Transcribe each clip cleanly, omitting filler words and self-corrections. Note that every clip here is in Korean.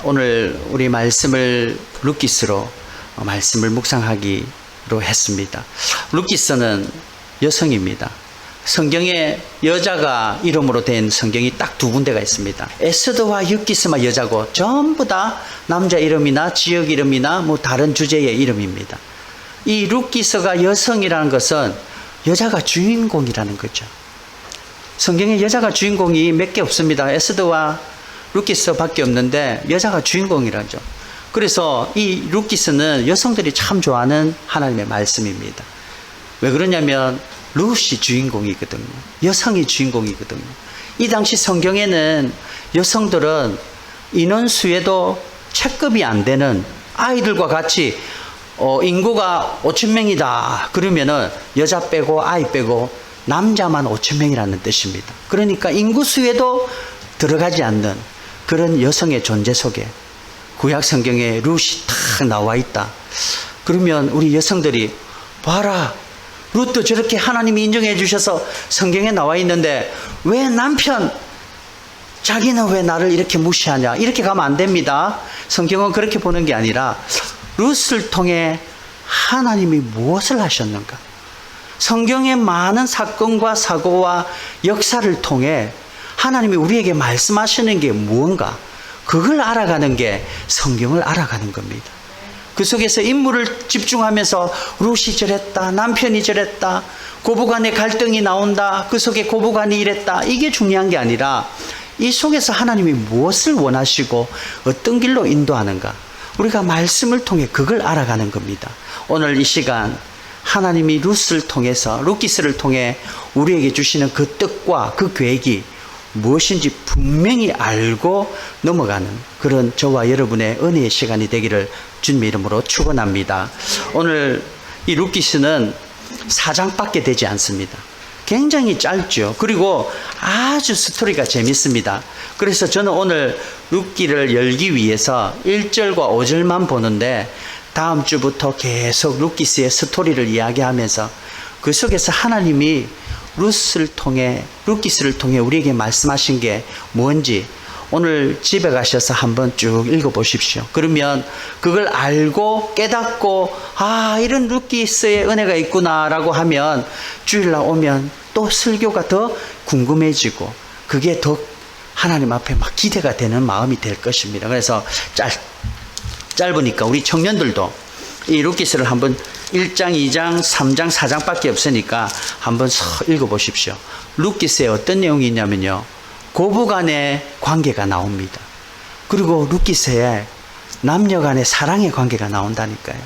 오늘 우리 말씀을 루키스로 말씀을 묵상하기로 했습니다. 루키스는 여성입니다. 성경에 여자가 이름으로 된 성경이 딱 두 군데가 있습니다. 에스더와 유키스만 여자고 전부 다 남자 이름이나 지역 이름이나 뭐 다른 주제의 이름입니다. 이 루키스가 여성이라는 것은 여자가 주인공이라는 거죠. 성경에 여자가 주인공이 몇 개 없습니다. 에스더와 루키스 밖에 없는데 여자가 주인공이라죠. 그래서 이 루키스는 여성들이 참 좋아하는 하나님의 말씀입니다. 왜 그러냐면 룻이 주인공이거든요. 여성이 주인공이거든요. 이 당시 성경에는 여성들은 인원수에도 채급이 안 되는 아이들과 같이 인구가 5,000명이다 그러면은 여자 빼고 아이 빼고 남자만 5,000명이라는 뜻입니다. 그러니까 인구수에도 들어가지 않는 그런 여성의 존재 속에 구약 성경에 룻이 탁 나와 있다. 그러면 우리 여성들이 봐라, 룻도 저렇게 하나님이 인정해 주셔서 성경에 나와 있는데 왜 남편 자기는 왜 나를 이렇게 무시하냐, 이렇게 가면 안 됩니다. 성경은 그렇게 보는 게 아니라 룻을 통해 하나님이 무엇을 하셨는가, 성경의 많은 사건과 사고와 역사를 통해 하나님이 우리에게 말씀하시는 게 무언가, 그걸 알아가는 게 성경을 알아가는 겁니다. 그 속에서 인물을 집중하면서 룻이 저랬다, 남편이 저랬다, 고부간의 갈등이 나온다, 그 속에 고부간이 이랬다, 이게 중요한 게 아니라 이 속에서 하나님이 무엇을 원하시고 어떤 길로 인도하는가, 우리가 말씀을 통해 그걸 알아가는 겁니다. 오늘 이 시간 하나님이 룻을 통해서, 루키스를 통해 우리에게 주시는 그 뜻과 그 계획이 무엇인지 분명히 알고 넘어가는 그런 저와 여러분의 은혜의 시간이 되기를 주님의 이름으로 축원합니다. 오늘 이 루키스는 4장밖에 되지 않습니다. 굉장히 짧죠. 그리고 아주 스토리가 재밌습니다. 그래서 저는 오늘 루키를 열기 위해서 1절과 5절만 보는데 다음 주부터 계속 루키스의 스토리를 이야기하면서 그 속에서 하나님이 루키스를 통해 우리에게 말씀하신 게 뭔지 오늘 집에 가셔서 한번 쭉 읽어보십시오. 그러면 그걸 알고 깨닫고 이런 루키스의 은혜가 있구나라고 하면 주일날 오면 또 설교가 더 궁금해지고 그게 더 하나님 앞에 막 기대가 되는 마음이 될 것입니다. 그래서 짧으니까 우리 청년들도 이 루키스를 한번 1장, 2장, 3장, 4장밖에 없으니까 한번 읽어보십시오. 루키스에 어떤 내용이 있냐면요, 고부간의 관계가 나옵니다. 그리고 루키스에 남녀간의 사랑의 관계가 나온다니까요.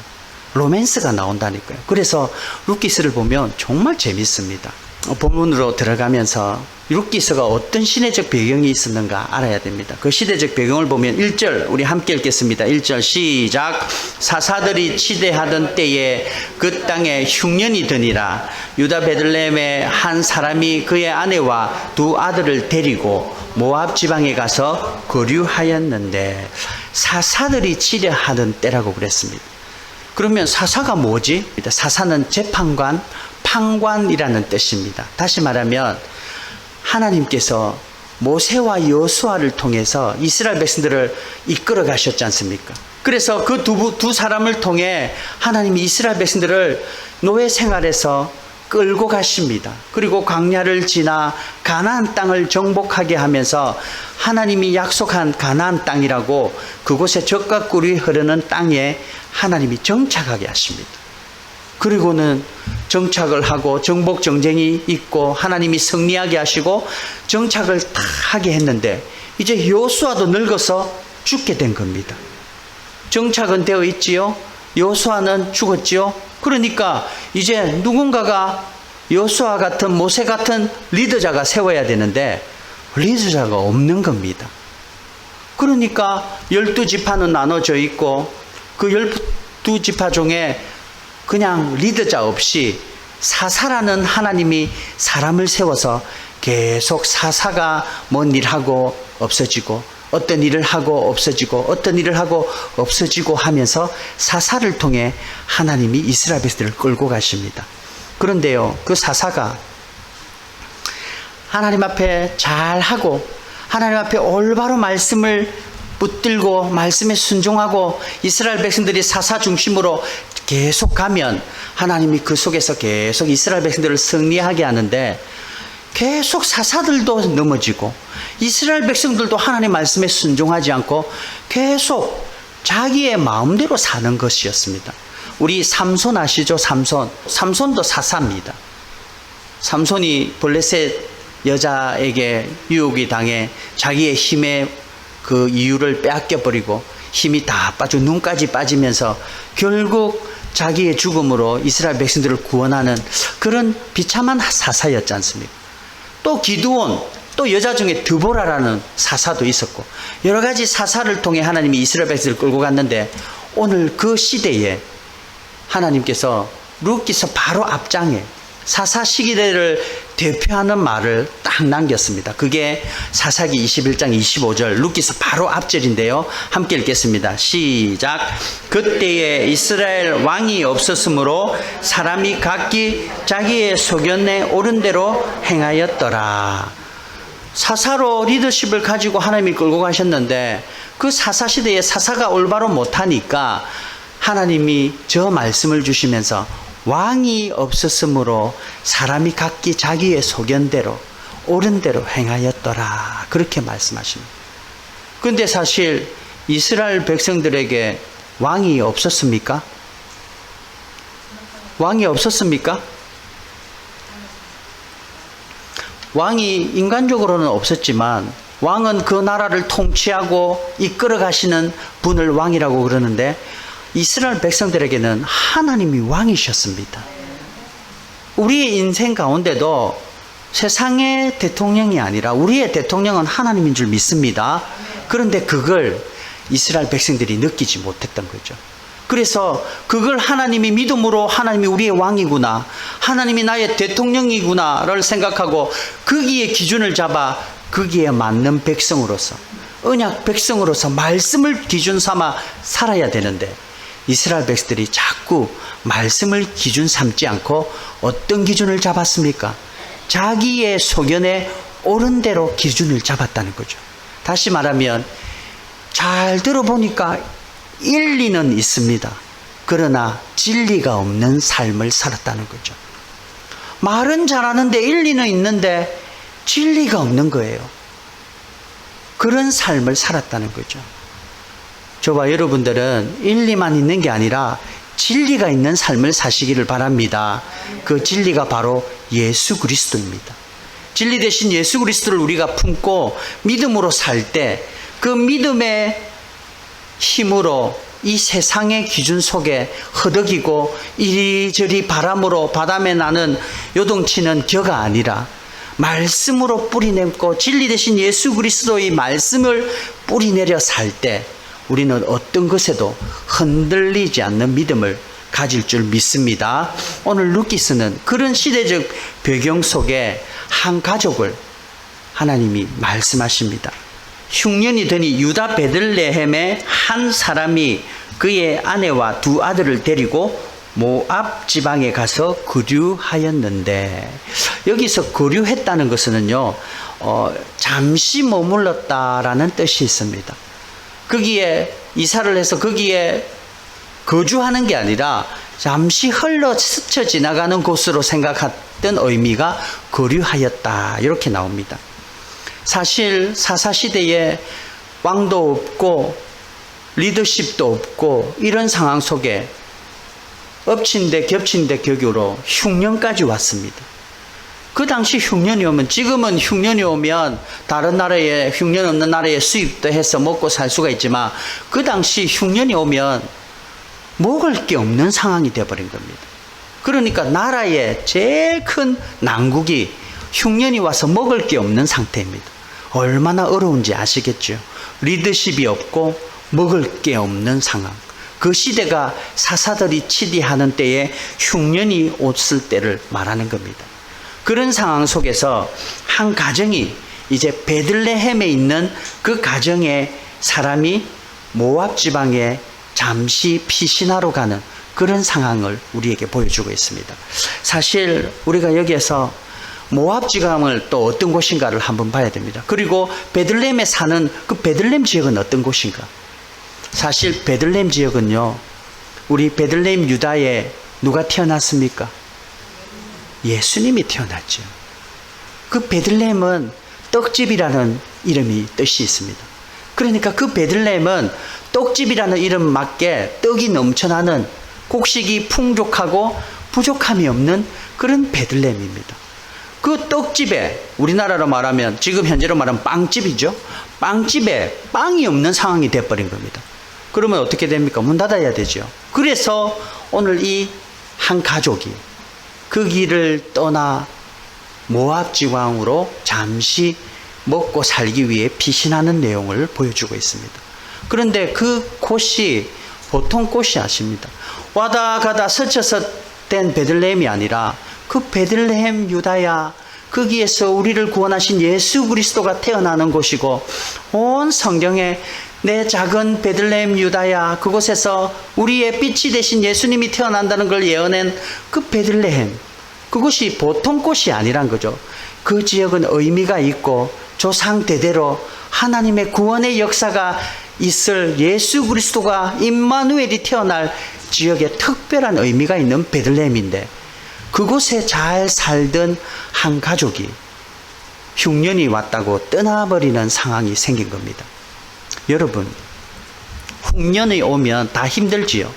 로맨스가 나온다니까요. 그래서 루키스를 보면 정말 재밌습니다. 본문으로 들어가면서 루키스가 어떤 시대적 배경이 있었는가 알아야 됩니다. 그 시대적 배경을 보면 1절 우리 함께 읽겠습니다. 1절 시작. 사사들이 치대하던 때에 그 땅에 흉년이 드니라. 유다 베들레헴의 한 사람이 그의 아내와 두 아들을 데리고 모압 지방에 가서 거류하였는데, 사사들이 치대하던 때라고 그랬습니다. 그러면 사사가 뭐지? 사사는 재판관, 판관이라는 뜻입니다. 다시 말하면 하나님께서 모세와 여호수아를 통해서 이스라엘 백성들을 이끌어 가셨지 않습니까? 그래서 그 두 사람을 통해 하나님이 이스라엘 백성들을 노예 생활에서 끌고 가십니다. 그리고 광야를 지나 가나안 땅을 정복하게 하면서 하나님이 약속한 가나안 땅이라고 그곳에 젖과 꿀이 흐르는 땅에 하나님이 정착하게 하십니다. 그리고는 정착을 하고 정복 정쟁이 있고 하나님이 승리하게 하시고 정착을 다 하게 했는데 이제 여호수아도 늙어서 죽게 된 겁니다. 정착은 되어 있지요. 여호수아는 죽었지요. 그러니까 이제 누군가가 여호수아 같은 모세 같은 리더자가 세워야 되는데 리더자가 없는 겁니다. 그러니까 12지파는 나눠져 있고 그 12지파 중에 그냥 리더자 없이 사사라는 하나님이 사람을 세워서 계속 사사가 뭔 일하고 없어지고 어떤 일을 하고 없어지고 어떤 일을 하고 없어지고 하면서 사사를 통해 하나님이 이스라엘 백성들을 끌고 가십니다. 그런데요, 그 사사가 하나님 앞에 잘하고 하나님 앞에 올바로 말씀을 붙들고 말씀에 순종하고 이스라엘 백성들이 사사 중심으로 계속 가면 하나님이 그 속에서 계속 이스라엘 백성들을 승리하게 하는데, 계속 사사들도 넘어지고 이스라엘 백성들도 하나님 말씀에 순종하지 않고 계속 자기의 마음대로 사는 것이었습니다. 우리 삼손 아시죠? 삼손도 사사입니다. 삼손이 블레셋 여자에게 유혹이 당해 자기의 힘의 그 이유를 빼앗겨 버리고 힘이 다 빠져 눈까지 빠지면서 결국 자기의 죽음으로 이스라엘 백성들을 구원하는 그런 비참한 사사였지 않습니까? 또 기드온, 또 여자 중에 드보라라는 사사도 있었고, 여러 가지 사사를 통해 하나님이 이스라엘 백성을 끌고 갔는데, 오늘 그 시대에 하나님께서 룻기서 바로 앞장에 사사 시기대를 대표하는 말을 딱 남겼습니다. 그게 사사기 21장 25절, 룻기서 바로 앞절인데요. 함께 읽겠습니다. 시작. 그때에 이스라엘 왕이 없었으므로 사람이 각기 자기의 소견에 옳은 대로 행하였더라. 사사로 리더십을 가지고 하나님이 끌고 가셨는데, 그 사사 시대에 사사가 올바로 못하니까 하나님이 저 말씀을 주시면서 왕이 없었으므로 사람이 각기 자기의 소견대로 옳은 대로 행하였더라, 그렇게 말씀하십니다. 그런데 사실 이스라엘 백성들에게 왕이 없었습니까? 왕이 없었습니까? 왕이 인간적으로는 없었지만 왕은 그 나라를 통치하고 이끌어 가시는 분을 왕이라고 그러는데, 이스라엘 백성들에게는 하나님이 왕이셨습니다. 우리의 인생 가운데도 세상의 대통령이 아니라 우리의 대통령은 하나님인 줄 믿습니다. 그런데 그걸 이스라엘 백성들이 느끼지 못했던 거죠. 그래서 그걸 하나님이 믿음으로 하나님이 우리의 왕이구나, 하나님이 나의 대통령이구나를 생각하고 거기에 기준을 잡아 거기에 맞는 백성으로서, 언약 백성으로서 말씀을 기준 삼아 살아야 되는데, 이스라엘 백성들이 자꾸 말씀을 기준 삼지 않고 어떤 기준을 잡았습니까? 자기의 소견에 옳은 대로 기준을 잡았다는 거죠. 다시 말하면 잘 들어보니까 일리는 있습니다. 그러나 진리가 없는 삶을 살았다는 거죠. 말은 잘하는데 일리는 있는데 진리가 없는 거예요. 그런 삶을 살았다는 거죠. 저와 여러분들은 일리만 있는 게 아니라 진리가 있는 삶을 사시기를 바랍니다. 그 진리가 바로 예수 그리스도입니다. 진리 대신 예수 그리스도를 우리가 품고 믿음으로 살 때, 그 믿음의 힘으로 이 세상의 기준 속에 허덕이고 이리저리 바람으로 바람에 나는 요동치는 겨가 아니라 말씀으로 뿌리내고 진리 대신 예수 그리스도의 말씀을 뿌리내려 살 때, 우리는 어떤 것에도 흔들리지 않는 믿음을 가질 줄 믿습니다. 오늘 룻기서는 그런 시대적 배경 속에 한 가족을 하나님이 말씀하십니다. 흉년이 되니 유다 베들레헴의 한 사람이 그의 아내와 두 아들을 데리고 모압 지방에 가서 거류하였는데, 여기서 거류했다는 것은요, 잠시 머물렀다라는 뜻이 있습니다. 거기에 이사를 해서 거기에 거주하는 게 아니라 잠시 흘러 스쳐 지나가는 곳으로 생각했던 의미가 거류하였다, 이렇게 나옵니다. 사실 사사시대에 왕도 없고 리더십도 없고 이런 상황 속에 엎친 데 겹친 데 격으로 흉년까지 왔습니다. 그 당시 흉년이 오면, 지금은 흉년이 오면 다른 나라에, 흉년 없는 나라에 수입도 해서 먹고 살 수가 있지만, 그 당시 흉년이 오면 먹을 게 없는 상황이 되어버린 겁니다. 그러니까 나라의 제일 큰 난국이 흉년이 와서 먹을 게 없는 상태입니다. 얼마나 어려운지 아시겠죠? 리더십이 없고 먹을 게 없는 상황. 그 시대가 사사들이 치디하는 때에 흉년이 왔을 때를 말하는 겁니다. 그런 상황 속에서 한 가정이, 이제 베들레헴에 있는 그 가정의 사람이 모압 지방에 잠시 피신하러 가는 그런 상황을 우리에게 보여주고 있습니다. 사실 우리가 여기에서 모압 지방을 또 어떤 곳인가를 한번 봐야 됩니다. 그리고 베들레헴에 사는 그 베들레헴 지역은 어떤 곳인가? 사실 베들레헴 지역은요, 우리 베들레헴 유다에 누가 태어났습니까? 예수님이 태어났죠. 그 베들레헴은 떡집이라는 이름이 뜻이 있습니다. 그러니까 그 베들레헴은 떡집이라는 이름 맞게 떡이 넘쳐나는, 곡식이 풍족하고 부족함이 없는 그런 베들레헴입니다. 그 떡집에, 우리나라로 말하면 지금 현재로 말하면 빵집이죠. 빵집에 빵이 없는 상황이 돼버린 겁니다. 그러면 어떻게 됩니까? 문 닫아야 되죠. 그래서 오늘 이 한 가족이 그 길을 떠나 모압 지방으로 잠시 먹고 살기 위해 피신하는 내용을 보여주고 있습니다. 그런데 그 곳이 보통 곳이 아십니다. 와다 가다 스쳐서 된 베들레헴이 아니라 그 베들레헴 유다야, 거기에서 우리를 구원하신 예수 그리스도가 태어나는 곳이고, 온 성경에 내 작은 베들레헴 유다야, 그곳에서 우리의 빛이 되신 예수님이 태어난다는 걸 예언한 그 베들레헴, 그것이 보통 곳이 아니란 거죠. 그 지역은 의미가 있고 조상 대대로 하나님의 구원의 역사가 있을 예수 그리스도가 임마누엘이 태어날 지역에 특별한 의미가 있는 베들레헴인데, 그곳에 잘 살던 한 가족이 흉년이 왔다고 떠나버리는 상황이 생긴 겁니다. 여러분, 흉년이 오면 다 힘들지요.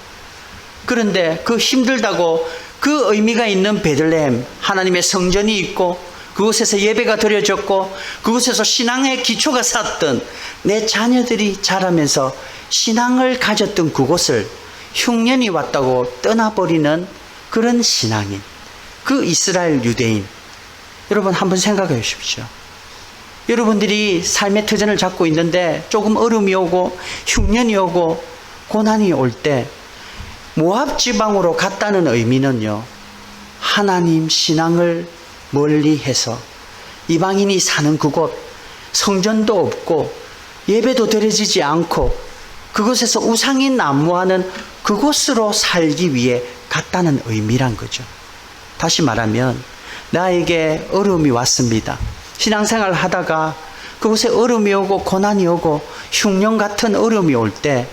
그런데 그 힘들다고 그 의미가 있는 베들레헴, 하나님의 성전이 있고 그곳에서 예배가 드려졌고 그곳에서 신앙의 기초가 섰던 내 자녀들이 자라면서 신앙을 가졌던 그곳을 흉년이 왔다고 떠나버리는 그런 신앙인, 그 이스라엘 유대인, 여러분 한번 생각해 보십시오. 여러분들이 삶의 터전을 잡고 있는데 조금 어려움이 오고 흉년이 오고 고난이 올 때 모압 지방으로 갔다는 의미는요, 하나님 신앙을 멀리해서 이방인이 사는 그곳, 성전도 없고 예배도 드려지지 않고 그곳에서 우상이 난무하는 그곳으로 살기 위해 갔다는 의미란 거죠. 다시 말하면 나에게 어려움이 왔습니다. 신앙생활을 하다가 그곳에 어려움이 오고 고난이 오고 흉년 같은 어려움이 올 때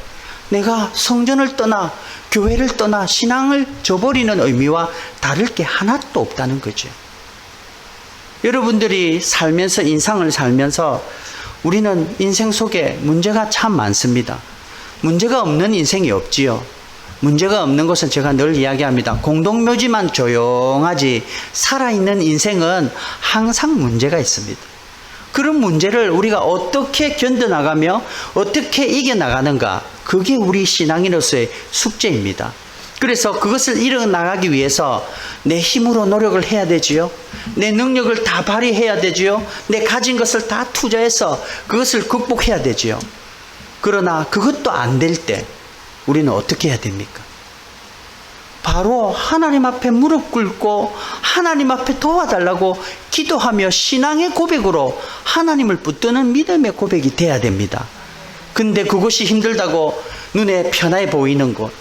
내가 성전을 떠나 교회를 떠나 신앙을 저버리는 의미와 다를 게 하나도 없다는 거죠. 여러분들이 살면서, 인생을 살면서 우리는 인생 속에 문제가 참 많습니다. 문제가 없는 인생이 없지요. 문제가 없는 것은 제가 늘 이야기합니다. 공동묘지만 조용하지 살아있는 인생은 항상 문제가 있습니다. 그런 문제를 우리가 어떻게 견뎌나가며 어떻게 이겨나가는가, 그게 우리 신앙인으로서의 숙제입니다. 그래서 그것을 이뤄나가기 위해서 내 힘으로 노력을 해야 되지요. 내 능력을 다 발휘해야 되지요. 내 가진 것을 다 투자해서 그것을 극복해야 되지요. 그러나 그것도 안 될 때 우리는 어떻게 해야 됩니까? 바로 하나님 앞에 무릎 꿇고 하나님 앞에 도와달라고 기도하며 신앙의 고백으로 하나님을 붙드는 믿음의 고백이 돼야 됩니다. 근데 그것이 힘들다고 눈에 편해 보이는 곳,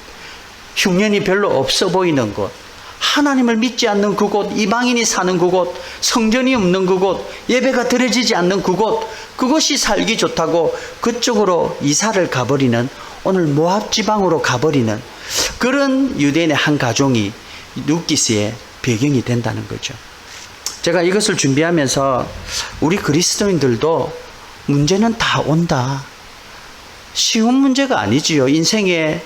흉년이 별로 없어 보이는 곳, 하나님을 믿지 않는 그곳, 이방인이 사는 그곳, 성전이 없는 그곳, 예배가 드려지지 않는 그곳, 그것이 살기 좋다고 그쪽으로 이사를 가버리는, 오늘 모압 지방으로 가버리는 그런 유대인의 한 가족이 룻기스의 배경이 된다는 거죠. 제가 이것을 준비하면서 우리 그리스도인들도 문제는 다 온다. 쉬운 문제가 아니지요. 인생에,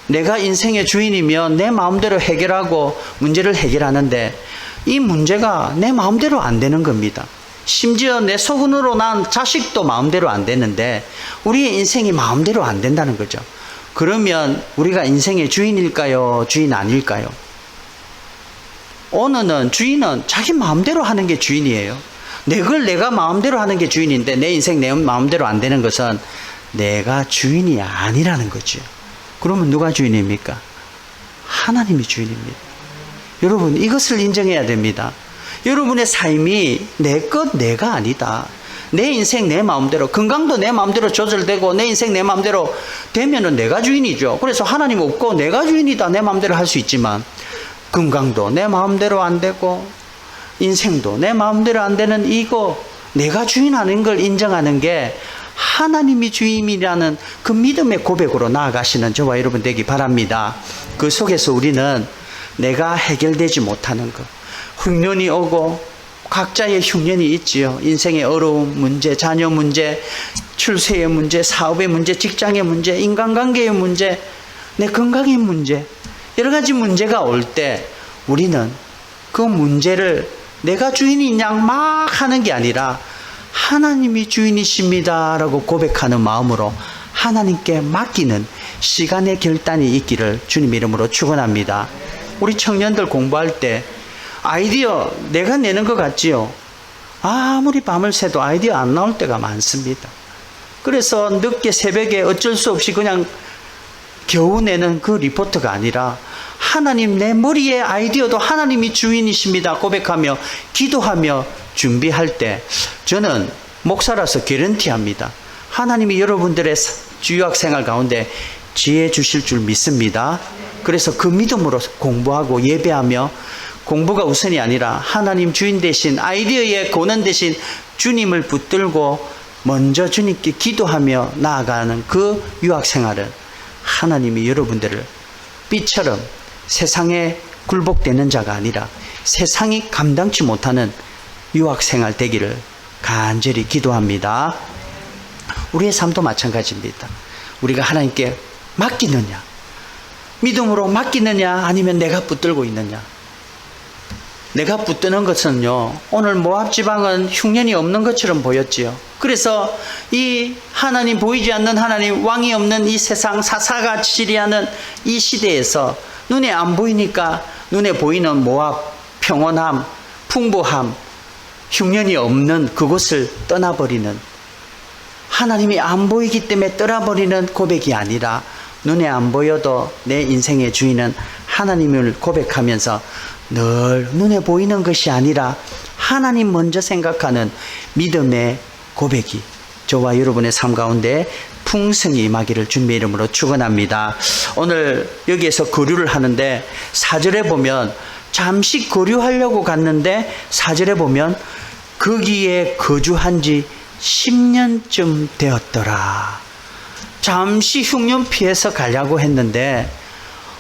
내가 인생의 주인이면 내 마음대로 해결하고 문제를 해결하는데 이 문제가 내 마음대로 안 되는 겁니다. 심지어 내 소근으로 난 자식도 마음대로 안 되는데 우리의 인생이 마음대로 안 된다는 거죠. 그러면 우리가 인생의 주인일까요? 주인 아닐까요? 오늘은 주인은 자기 마음대로 하는 게 주인이에요. 그걸 내가 마음대로 하는 게 주인인데 내 인생 내 마음대로 안 되는 것은 내가 주인이 아니라는 거죠. 그러면 누가 주인입니까? 하나님이 주인입니다. 여러분, 이것을 인정해야 됩니다. 여러분의 삶이 내 것 내가 아니다. 내 인생 내 마음대로, 건강도 내 마음대로 조절되고 내 인생 내 마음대로 되면은 내가 주인이죠. 그래서 하나님 없고 내가 주인이다, 내 마음대로 할 수 있지만 건강도 내 마음대로 안 되고 인생도 내 마음대로 안 되는 이거 내가 주인하는 걸 인정하는 게 하나님이 주인이라는 그 믿음의 고백으로 나아가시는 저와 여러분 되기 바랍니다. 그 속에서 우리는 내가 해결되지 못하는 것, 흉년이 오고 각자의 흉년이 있지요. 인생의 어려움 문제, 자녀 문제, 출세의 문제, 사업의 문제, 직장의 문제, 인간관계의 문제, 내 건강의 문제, 여러 가지 문제가 올 때 우리는 그 문제를 내가 주인인 양 막 하는 게 아니라 하나님이 주인이십니다 라고 고백하는 마음으로 하나님께 맡기는 시간의 결단이 있기를 주님 이름으로 축원합니다. 우리 청년들 공부할 때 아이디어 내가 내는 것 같지요? 아무리 밤을 새도 아이디어 안 나올 때가 많습니다. 그래서 늦게 새벽에 어쩔 수 없이 그냥 겨우 내는 그 리포트가 아니라 하나님 내 머리의 아이디어도 하나님이 주인이십니다 고백하며 기도하며 준비할 때 저는 목사라서 개런티합니다. 하나님이 여러분들의 유학생활 가운데 지혜 주실 줄 믿습니다. 그래서 그 믿음으로 공부하고 예배하며 공부가 우선이 아니라 하나님 주인 대신 아이디어의 고난 대신 주님을 붙들고 먼저 주님께 기도하며 나아가는 그 유학생활은 하나님이 여러분들을 삐처럼 세상에 굴복되는 자가 아니라 세상이 감당치 못하는 유학생활 되기를 간절히 기도합니다. 우리의 삶도 마찬가지입니다. 우리가 하나님께 맡기느냐, 믿음으로 맡기느냐, 아니면 내가 붙들고 있느냐. 내가 붙드는 것은요, 오늘 모압 지방은 흉년이 없는 것처럼 보였지요. 그래서 이 하나님, 보이지 않는 하나님, 왕이 없는 이 세상 사사가 지리하는 이 시대에서 눈에 안 보이니까 눈에 보이는 모압, 평온함, 풍부함, 흉년이 없는 그곳을 떠나버리는, 하나님이 안 보이기 때문에 떠나버리는 고백이 아니라 눈에 안 보여도 내 인생의 주인은 하나님을 고백하면서 늘 눈에 보이는 것이 아니라 하나님 먼저 생각하는 믿음의 고백이 저와 여러분의 삶 가운데 풍성히 임하기를 주님의 이름으로 축원합니다. 오늘 여기에서 거류를 하는데 4절에 보면 잠시 거류하려고 갔는데 4절에 보면 거기에 거주한 지 10년쯤 되었더라. 잠시 흉년 피해서 가려고 했는데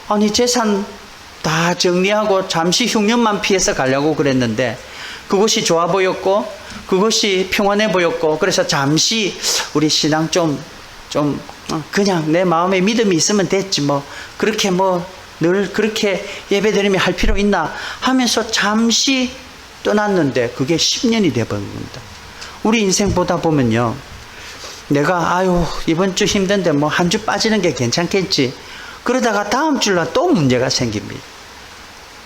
아니 재산 다 정리하고 잠시 흉년만 피해서 가려고 그랬는데 그것이 좋아 보였고 그것이 평안해 보였고 그래서 잠시 우리 신앙 좀 그냥 내 마음에 믿음이 있으면 됐지 뭐 그렇게 뭐 늘 그렇게 예배드리며 할 필요 있나 하면서 잠시 떠났는데 그게 10년이 돼버린 겁니다. 우리 인생 보다 보면요, 내가 아유 이번 주 힘든데 뭐 한 주 빠지는 게 괜찮겠지 그러다가 다음 주날 또 문제가 생깁니다.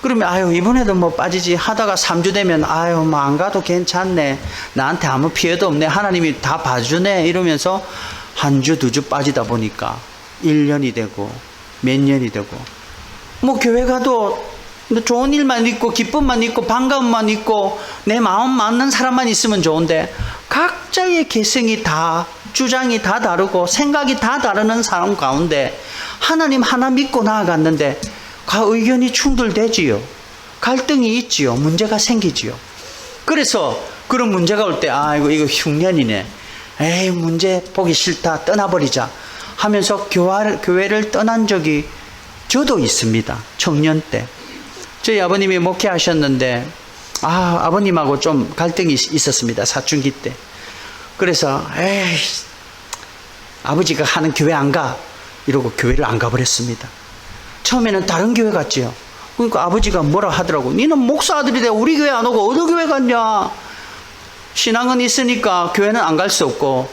그러면 아유 이번에도 뭐 빠지지 하다가 3주 되면 아유 뭐 안 가도 괜찮네, 나한테 아무 피해도 없네, 하나님이 다 봐주네 이러면서 한 주, 2주 빠지다 보니까 1년이 되고 몇 년이 되고 뭐 교회 가도 좋은 일만 있고 기쁨만 있고 반가움만 있고 내 마음 맞는 사람만 있으면 좋은데 각자의 개성이 다 주장이 다 다르고 생각이 다 다르는 사람 가운데 하나님 하나 믿고 나아갔는데 의견이 충돌되지요. 갈등이 있지요. 문제가 생기지요. 그래서 그런 문제가 올 때 이거 흉년이네, 에이 문제 보기 싫다 떠나버리자 하면서 교회를 떠난 적이 저도 있습니다. 청년 때 저희 아버님이 목회하셨는데 아버님하고 좀 갈등이 있었습니다. 사춘기 때. 그래서 에이 아버지가 하는 교회 안 가 이러고 교회를 안 가버렸습니다. 처음에는 다른 교회 갔지요. 그러니까 아버지가 뭐라 하더라고. 니는 목사 아들이 돼 우리 교회 안 오고 어느 교회 갔냐. 신앙은 있으니까 교회는 안 갈 수 없고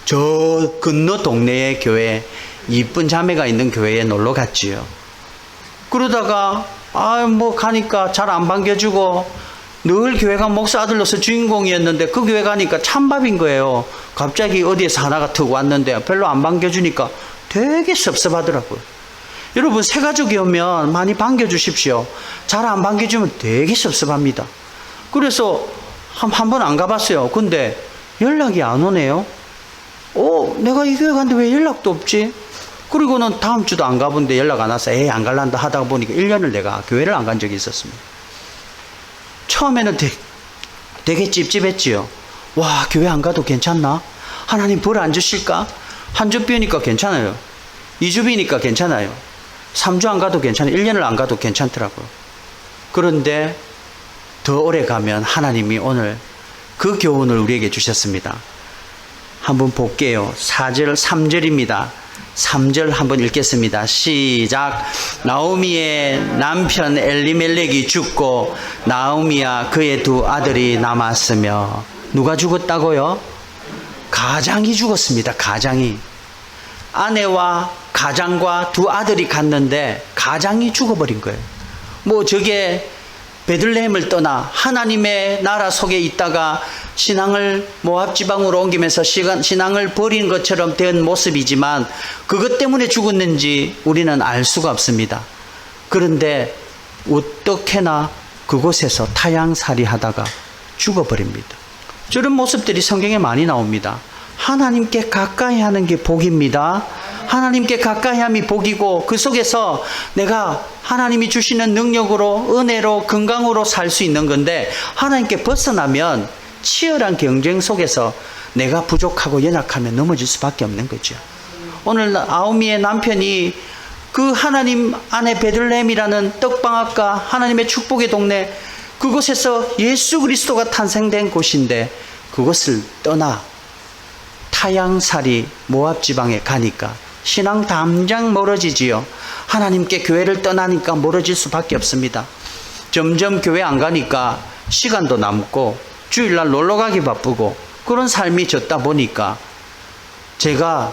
저 건너 동네의 교회 이쁜 자매가 있는 교회에 놀러 갔지요. 그러다가 뭐 가니까 잘 안 반겨주고 늘 교회가 목사 아들로서 주인공이었는데 그 교회 가니까 찬밥인 거예요. 갑자기 어디에서 하나가 턱 왔는데 별로 안 반겨주니까 되게 섭섭하더라고요. 여러분 새 가족이 오면 많이 반겨주십시오. 잘 안 반겨주면 되게 섭섭합니다. 그래서 한 번 안 가봤어요. 근데 연락이 안 오네요. 내가 이 교회 갔는데 왜 연락도 없지? 그리고는 다음 주도 안 가본데 연락 안 와서 안 갈란다 하다가 보니까 1년을 내가 교회를 안 간 적이 있었습니다. 처음에는 되게 찝찝했지요. 와, 교회 안 가도 괜찮나? 하나님 벌 안 주실까? 한 주 비니까 괜찮아요. 2주 비니까 괜찮아요. 3주 안 가도 괜찮아요. 1년을 안 가도 괜찮더라고요. 그런데 더 오래 가면 하나님이 오늘 그 교훈을 우리에게 주셨습니다. 한번 볼게요. 4절, 3절입니다. 3절 한번 읽겠습니다. 시작. 나오미의 남편 엘리멜렉이 죽고 나오미와 그의 두 아들이 남았으며. 누가 죽었다고요? 가장이 죽었습니다. 가장이. 아내와 가장과 두 아들이 갔는데 가장이 죽어버린 거예요. 뭐 저게 베들레헴을 떠나 하나님의 나라 속에 있다가 신앙을 모압 지방으로 옮기면서 신앙을 버린 것처럼 된 모습이지만 그것 때문에 죽었는지 우리는 알 수가 없습니다. 그런데 어떻게나 그곳에서 타향살이 하다가 죽어버립니다. 저런 모습들이 성경에 많이 나옵니다. 하나님께 가까이 하는 게 복입니다. 하나님께 가까이 함이 복이고 그 속에서 내가 하나님이 주시는 능력으로 은혜로 건강으로 살 수 있는 건데 하나님께 벗어나면 치열한 경쟁 속에서 내가 부족하고 연약하면 넘어질 수밖에 없는 거죠. 오늘 나오미의 남편이 그 하나님 안에 베들레헴이라는 떡방앗과 하나님의 축복의 동네 그곳에서 예수 그리스도가 탄생된 곳인데 그것을 떠나 타향살이 모압 지방에 가니까 신앙 당장 멀어지지요. 하나님께 교회를 떠나니까 멀어질 수밖에 없습니다. 점점 교회 안 가니까 시간도 남고 주일날 놀러 가기 바쁘고 그런 삶이 졌다 보니까 제가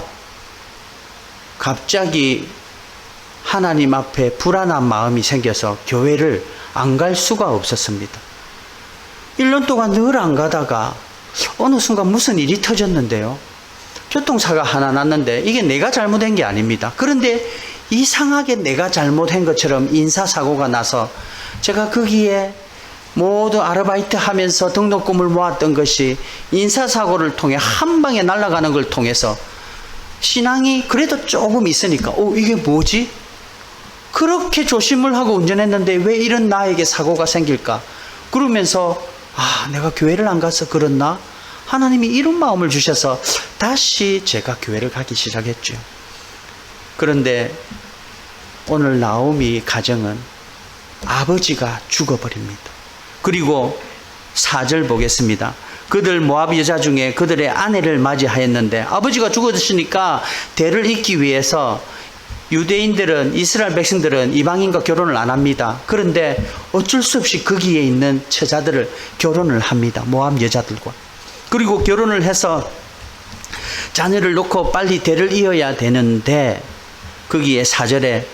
갑자기 하나님 앞에 불안한 마음이 생겨서 교회를 안 갈 수가 없었습니다. 1년 동안 늘 안 가다가 어느 순간 무슨 일이 터졌는데요. 교통사가 하나 났는데 이게 내가 잘못한 게 아닙니다. 그런데 이상하게 내가 잘못한 것처럼 인사사고가 나서 제가 거기에 모두 아르바이트 하면서 등록금을 모았던 것이 인사사고를 통해 한 방에 날아가는 걸 통해서 신앙이 그래도 조금 있으니까 이게 뭐지? 그렇게 조심을 하고 운전했는데 왜 이런 나에게 사고가 생길까? 그러면서 내가 교회를 안 가서 그렇나? 하나님이 이런 마음을 주셔서 다시 제가 교회를 가기 시작했죠. 그런데 오늘 나오미 가정은 아버지가 죽어버립니다. 그리고 4절 보겠습니다. 그들 모압 여자 중에 그들의 아내를 맞이하였는데 아버지가 죽었으니까 대를 잇기 위해서 유대인들은 이스라엘 백성들은 이방인과 결혼을 안 합니다. 그런데 어쩔 수 없이 거기에 있는 처자들을 결혼을 합니다. 모압 여자들과. 그리고 결혼을 해서 자녀를 놓고 빨리 대를 이어야 되는데 거기에 4절에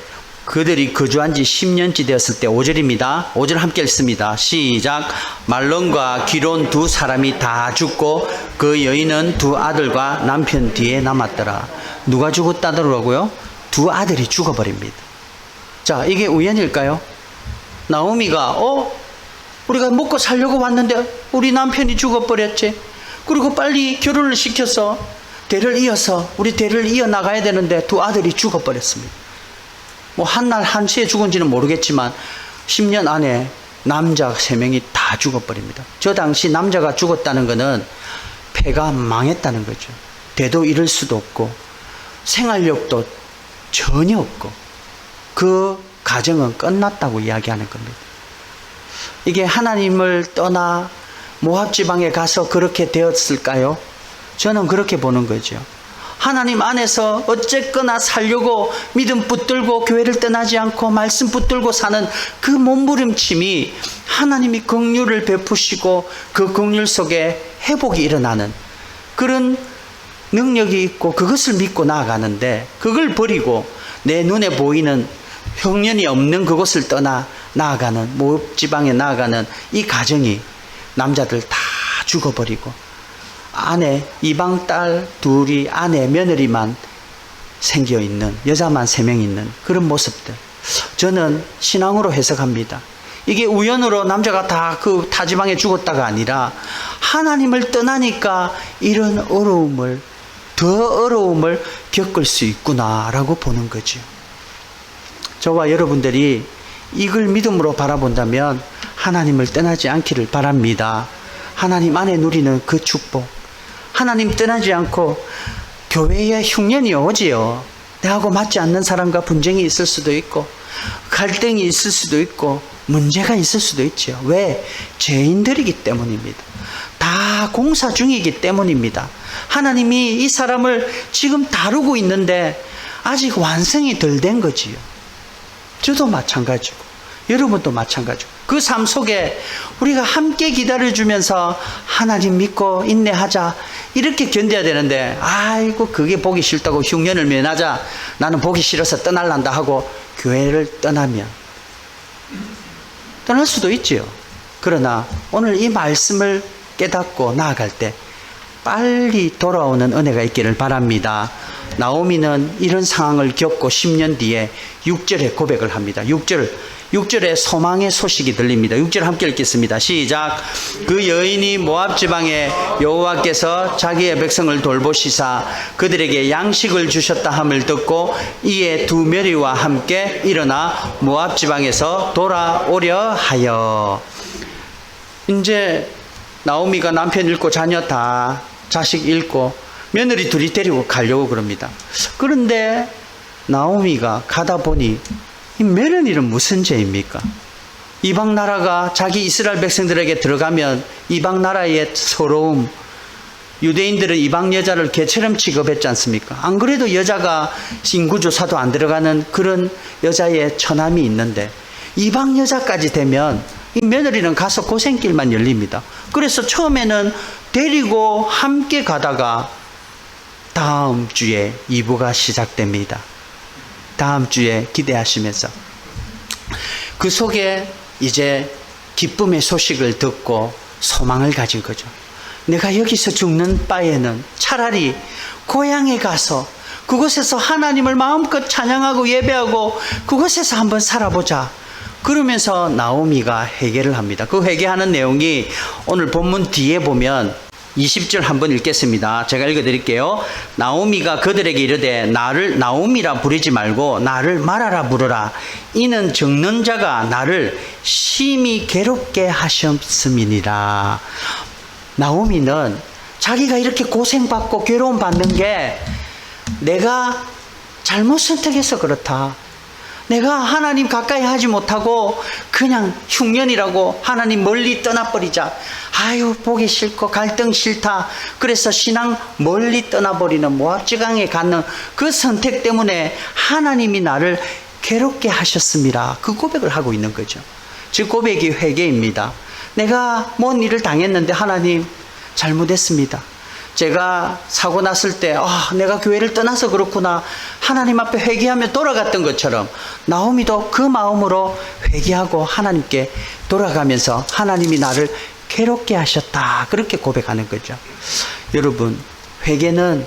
그들이 거주한 지 10년째 되었을 때 5절입니다. 5절 함께 읽습니다. 시작. 말론과 기론 두 사람이 다 죽고 그 여인은 두 아들과 남편 뒤에 남았더라. 누가 죽었다더라고요? 두 아들이 죽어버립니다. 자, 이게 우연일까요? 나오미가 우리가 먹고 살려고 왔는데 우리 남편이 죽어버렸지. 그리고 빨리 결혼을 시켜서 대를 이어서 우리 대를 이어나가야 되는데 두 아들이 죽어버렸습니다. 뭐 한날 한시에 죽은지는 모르겠지만 10년 안에 남자 3명이 다 죽어버립니다. 저 당시 남자가 죽었다는 것은 패가 망했다는 거죠. 대도 이룰 수도 없고 생활력도 전혀 없고 그 가정은 끝났다고 이야기하는 겁니다. 이게 하나님을 떠나 모압 지방에 가서 그렇게 되었을까요? 저는 그렇게 보는 거죠. 하나님 안에서 어쨌거나 살려고 믿음 붙들고 교회를 떠나지 않고 말씀 붙들고 사는 그 몸부림침이 하나님이 긍휼을 베푸시고 그 긍휼 속에 회복이 일어나는 그런 능력이 있고 그것을 믿고 나아가는데 그걸 버리고 내 눈에 보이는 흉년이 없는 그곳을 떠나 나아가는 모압 지방에 나아가는 이 가정이 남자들 다 죽어버리고 아내 이방 딸 둘이 아내 며느리만 생겨있는 여자만 3명 있는 그런 모습들 저는 신앙으로 해석합니다. 이게 우연으로 남자가 다 그 타지방에 죽었다가 아니라 하나님을 떠나니까 이런 더 어려움을 겪을 수 있구나라고 보는 거죠. 저와 여러분들이 이걸 믿음으로 바라본다면 하나님을 떠나지 않기를 바랍니다. 하나님 안에 누리는 그 축복. 하나님 떠나지 않고 교회에 흉년이 오지요. 내하고 맞지 않는 사람과 분쟁이 있을 수도 있고 갈등이 있을 수도 있고 문제가 있을 수도 있죠. 왜? 죄인들이기 때문입니다. 다 공사 중이기 때문입니다. 하나님이 이 사람을 지금 다루고 있는데 아직 완성이 덜 된 거지요. 저도 마찬가지고 여러분도 마찬가지고 그 삶 속에 우리가 함께 기다려주면서 하나님 믿고 인내하자 이렇게 견뎌야 되는데 아이고 그게 보기 싫다고 흉년을 면하자 나는 보기 싫어서 떠날란다 하고 교회를 떠나면 떠날 수도 있지요. 그러나 오늘 이 말씀을 깨닫고 나아갈 때 빨리 돌아오는 은혜가 있기를 바랍니다. 나오미는 이런 상황을 겪고 10년 뒤에 6절에 고백을 합니다. 6절에 소망의 소식이 들립니다. 6절 함께 읽겠습니다. 시작. 그 여인이 모압 지방에 여호와께서 자기의 백성을 돌보시사 그들에게 양식을 주셨다 함을 듣고 이에 두 며리와 함께 일어나 모압 지방에서 돌아오려 하여. 이제 나오미가 남편 잃고 자녀 다 자식 잃고 며느리 둘이 데리고 가려고 그럽니다. 그런데 나오미가 가다 보니 이 며느리는 무슨 죄입니까? 이방 나라가 자기 이스라엘 백성들에게 들어가면 이방 나라의 서러움, 유대인들은 이방 여자를 개처럼 취급했지 않습니까? 안 그래도 여자가 인구조사도 안 들어가는 그런 여자의 처남이 있는데 이방 여자까지 되면 이 며느리는 가서 고생길만 열립니다. 그래서 처음에는 데리고 함께 가다가 다음 주에 2부가 시작됩니다. 다음 주에 기대하시면서 그 속에 이제 기쁨의 소식을 듣고 소망을 가진 거죠. 내가 여기서 죽는 바에는 차라리 고향에 가서 그곳에서 하나님을 마음껏 찬양하고 예배하고 그곳에서 한번 살아보자. 그러면서 나오미가 회개를 합니다. 그 회개하는 내용이 오늘 본문 뒤에 보면 20절 한번 읽겠습니다. 제가 읽어드릴게요. 나오미가 그들에게 이르되 나를 나오미라 부르지 말고 나를 마라라 부르라. 이는 적는 자가 나를 심히 괴롭게 하셨음이니라. 나오미는 자기가 이렇게 고생받고 괴로움받는 게 내가 잘못 선택해서 그렇다. 내가 하나님 가까이 하지 못하고 그냥 흉년이라고 하나님 멀리 떠나버리자. 아유 보기 싫고 갈등 싫다. 그래서 신앙 멀리 떠나버리는 모압지강에 가는 그 선택 때문에 하나님이 나를 괴롭게 하셨습니다. 그 고백을 하고 있는 거죠. 즉 고백이 회개입니다. 내가 뭔 일을 당했는데 하나님 잘못했습니다. 제가 사고 났을 때 내가 교회를 떠나서 그렇구나 하나님 앞에 회개하며 돌아갔던 것처럼 나오미도 그 마음으로 회개하고 하나님께 돌아가면서 하나님이 나를 괴롭게 하셨다 그렇게 고백하는 거죠. 여러분 회개는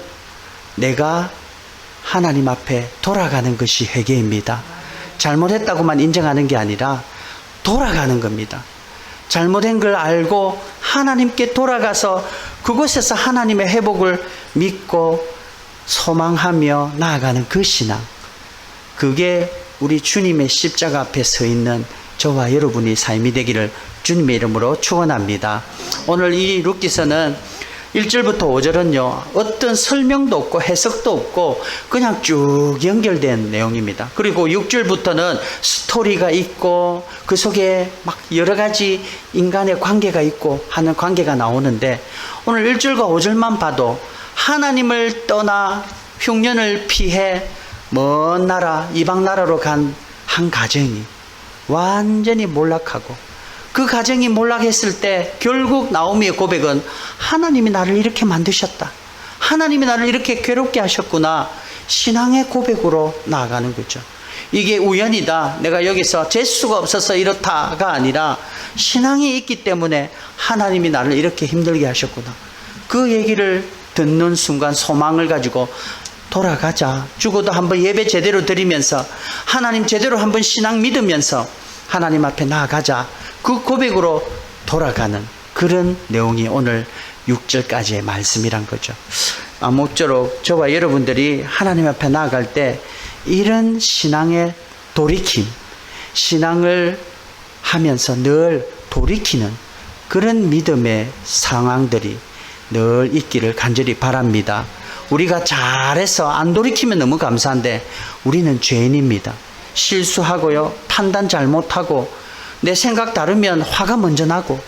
내가 하나님 앞에 돌아가는 것이 회개입니다. 잘못했다고만 인정하는 게 아니라 돌아가는 겁니다. 잘못된 걸 알고 하나님께 돌아가서 그곳에서 하나님의 회복을 믿고 소망하며 나아가는 그 신앙, 그게 우리 주님의 십자가 앞에 서 있는 저와 여러분의 삶이 되기를 주님의 이름으로 축원합니다. 오늘 이 룻기서는 1절부터 5절은요 어떤 설명도 없고 해석도 없고 그냥 쭉 연결된 내용입니다. 그리고 6절부터는 스토리가 있고 그 속에 막 여러 가지 인간의 관계가 있고 하는 관계가 나오는데 오늘 1절과 5절만 봐도 하나님을 떠나 흉년을 피해 먼 나라 이방 나라로 간 한 가정이 완전히 몰락하고 그 가정이 몰락했을 때 결국 나오미의 고백은 하나님이 나를 이렇게 만드셨다. 하나님이 나를 이렇게 괴롭게 하셨구나. 신앙의 고백으로 나아가는 거죠. 이게 우연이다. 내가 여기서 재수가 없어서 이렇다가 아니라 신앙이 있기 때문에 하나님이 나를 이렇게 힘들게 하셨구나. 그 얘기를 듣는 순간 소망을 가지고 돌아가자. 죽어도 한번 예배 제대로 드리면서 하나님 제대로 한번 신앙 믿으면서 하나님 앞에 나아가자. 그 고백으로 돌아가는 그런 내용이 오늘 6절까지의 말씀이란 거죠. 아무쪼록 저와 여러분들이 하나님 앞에 나아갈 때 이런 신앙의 돌이킴, 신앙을 하면서 늘 돌이키는 그런 믿음의 상황들이 늘 있기를 간절히 바랍니다. 우리가 잘해서 안 돌이키면 너무 감사한데 우리는 죄인입니다. 실수하고요, 판단 잘못하고, 내 생각 다르면 화가 먼저 나고,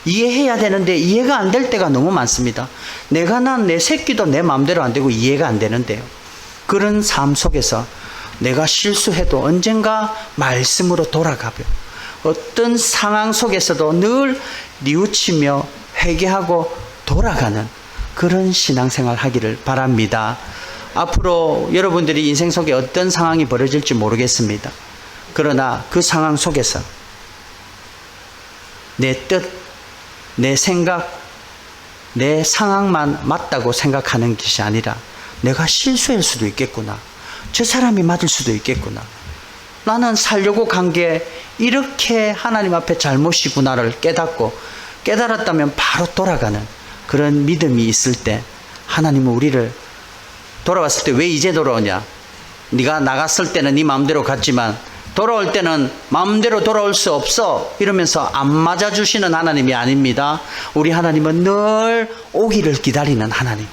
이해해야 되는데 이해가 안 될 때가 너무 많습니다. 내가 난 내 새끼도 내 마음대로 안 되고 이해가 안 되는데요. 그런 삶 속에서 내가 실수해도 언젠가 말씀으로 돌아가며 어떤 상황 속에서도 늘 뉘우치며 회개하고 돌아가는 그런 신앙생활 하기를 바랍니다. 앞으로 여러분들이 인생 속에 어떤 상황이 벌어질지 모르겠습니다. 그러나 그 상황 속에서 내 뜻, 내 생각, 내 상황만 맞다고 생각하는 것이 아니라 내가 실수할 수도 있겠구나. 저 사람이 맞을 수도 있겠구나. 나는 살려고 간 게 이렇게 하나님 앞에 잘못이구나를 깨닫고, 깨달았다면 바로 돌아가는 그런 믿음이 있을 때 하나님은 우리를 돌아왔을 때 왜 이제 돌아오냐? 네가 나갔을 때는 네 마음대로 갔지만 돌아올 때는 마음대로 돌아올 수 없어 이러면서 안 맞아주시는 하나님이 아닙니다. 우리 하나님은 늘 오기를 기다리는 하나님.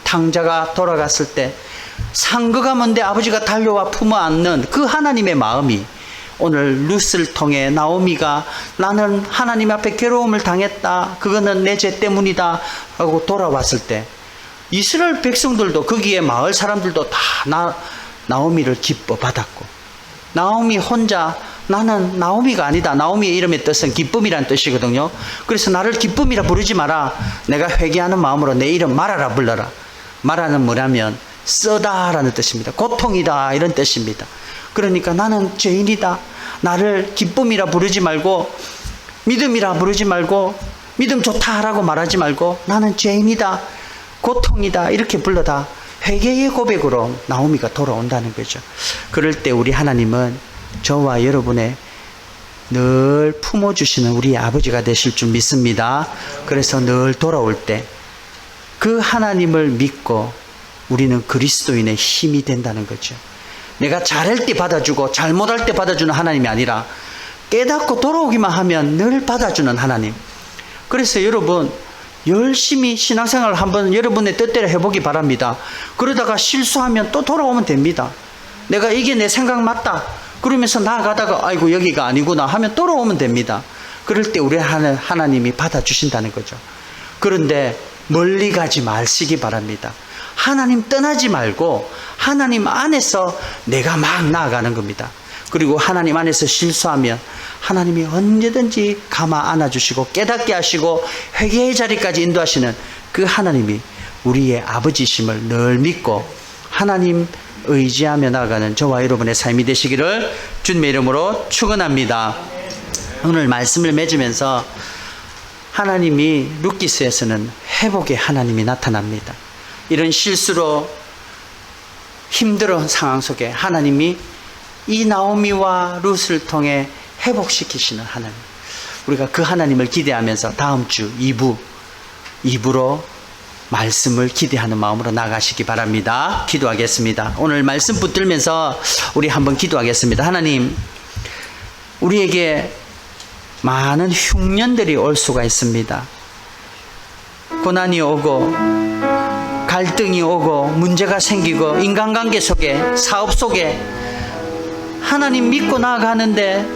탕자가 돌아갔을 때 상거가 먼데 아버지가 달려와 품어 안는 그 하나님의 마음이 오늘 룻을 통해 나오미가 나는 하나님 앞에 괴로움을 당했다, 그거는 내 죄 때문이다 하고 돌아왔을 때 이스라엘 백성들도 거기에 마을 사람들도 다 나오미를 기뻐 받았고, 나오미 혼자 나는 나오미가 아니다. 나오미의 이름의 뜻은 기쁨이란 뜻이거든요. 그래서 나를 기쁨이라 부르지 마라. 내가 회개하는 마음으로 내 이름 말하라 불러라. 말하는 뭐냐면 쓰다라는 뜻입니다. 고통이다 이런 뜻입니다. 그러니까 나는 죄인이다. 나를 기쁨이라 부르지 말고 믿음이라 부르지 말고 믿음 좋다라고 말하지 말고 나는 죄인이다, 고통이다 이렇게 불러다 회개의 고백으로 나오미가 돌아온다는 거죠. 그럴 때 우리 하나님은 저와 여러분의 늘 품어주시는 우리 아버지가 되실 줄 믿습니다. 그래서 늘 돌아올 때 그 하나님을 믿고 우리는 그리스도인의 힘이 된다는 거죠. 내가 잘할 때 받아주고 잘못할 때 받아주는 하나님이 아니라 깨닫고 돌아오기만 하면 늘 받아주는 하나님. 그래서 여러분 열심히 신앙생활을 한번 여러분의 뜻대로 해보기 바랍니다. 그러다가 실수하면 또 돌아오면 됩니다. 내가 이게 내 생각 맞다 그러면서 나아가다가 아이고 여기가 아니구나 하면 돌아오면 됩니다. 그럴 때 우리 하나님이 받아주신다는 거죠. 그런데 멀리 가지 마시기 바랍니다. 하나님 떠나지 말고 하나님 안에서 내가 막 나아가는 겁니다. 그리고 하나님 안에서 실수하면 하나님이 언제든지 감아 안아주시고 깨닫게 하시고 회개의 자리까지 인도하시는 그 하나님이 우리의 아버지심을 늘 믿고 하나님 의지하며 나아가는 저와 여러분의 삶이 되시기를 주님의 이름으로 축원합니다. 오늘 말씀을 맺으면서 하나님이 룻기스에서는 회복의 하나님이 나타납니다. 이런 실수로 힘들어한 상황 속에 하나님이 이 나오미와 룻을 통해 회복시키시는 하나님, 우리가 그 하나님을 기대하면서 다음 주 2부로 말씀을 기대하는 마음으로 나가시기 바랍니다. 기도하겠습니다. 오늘 말씀 붙들면서 우리 한번 기도하겠습니다. 하나님, 우리에게 많은 흉년들이 올 수가 있습니다. 고난이 오고 갈등이 오고 문제가 생기고 인간관계 속에 사업 속에 하나님 믿고 나아가는데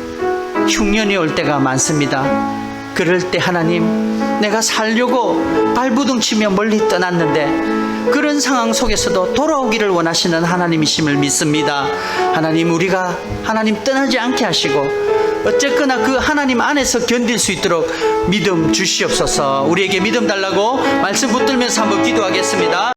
흉년이 올 때가 많습니다. 그럴 때 하나님, 내가 살려고 발부둥치며 멀리 떠났는데 그런 상황 속에서도 돌아오기를 원하시는 하나님이심을 믿습니다. 하나님, 우리가 하나님 떠나지 않게 하시고 어쨌거나 그 하나님 안에서 견딜 수 있도록 믿음 주시옵소서. 우리에게 믿음 달라고 말씀 붙들면서 한번 기도하겠습니다.